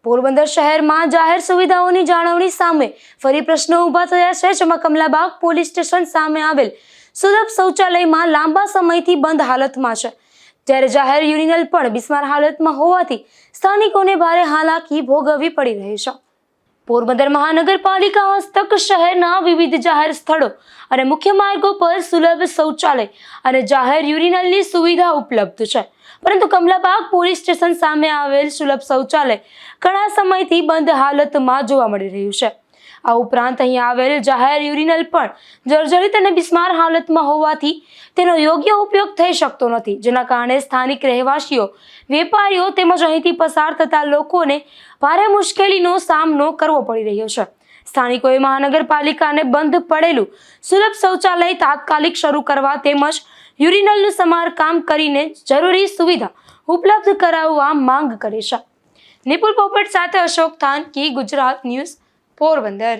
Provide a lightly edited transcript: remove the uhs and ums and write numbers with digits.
પોરબંદર શહેરમાં જાહેર સુવિધાઓની જાળવણી સામે ફરી પ્રશ્નો ઊભા થયા છે, જેમાં કમલાબાગ પોલીસ સ્ટેશન સામે આવેલ સુલભ શૌચાલયમાં લાંબા સમયથી બંધ હાલતમાં છે, જ્યારે જાહેર યુરિનલ પણ બિસ્માર હાલતમાં હોવાથી સ્થાનિકોને ભારે હાલાકી ભોગવવી પડી રહી છે। પોરબંદર મહાનગરપાલિકા હસ્તક શહેરના વિવિધ જાહેર સ્થળો અને મુખ્ય માર્ગો પર સુલભ શૌચાલય અને જાહેર યુરિનલની સુવિધા ઉપલબ્ધ છે, પરંતુ કમલાબાગ પોલીસ સ્ટેશન સામે આવેલ સુલભ શૌચાલય ઘણા સમયથી બંધ હાલતમાં જોવા મળી રહ્યું છે। આ ઉપરાંત અહીં આવેલ જાહેર યુરિનલ પણ જર્જરિત અને બિસ્માર હાલતમાં હોવાથી તેનો યોગ્ય ઉપયોગ થઈ શકતો નથી, જેના કારણે સ્થાનિક રહેવાસીઓ, વેપારીઓ તેમજ અહીંથી પસાર થતા લોકોને ભારે મુશ્કેલીનો સામનો કરવો પડી રહ્યો છે। સ્થાનિકોએ મહાનગરપાલિકાને બંધ પડેલું સુલભ શૌચાલય તાત્કાલિક શરૂ કરવા તેમજ યુરિનલનું સમારકામ કરીને જરૂરી સુવિધા ઉપલબ્ધ કરાવવા માંગ કરી છે। નિપુલ પોપટ સાથે અશોક થાનકી, ગુજરાત ન્યૂઝ, પોરબંદર।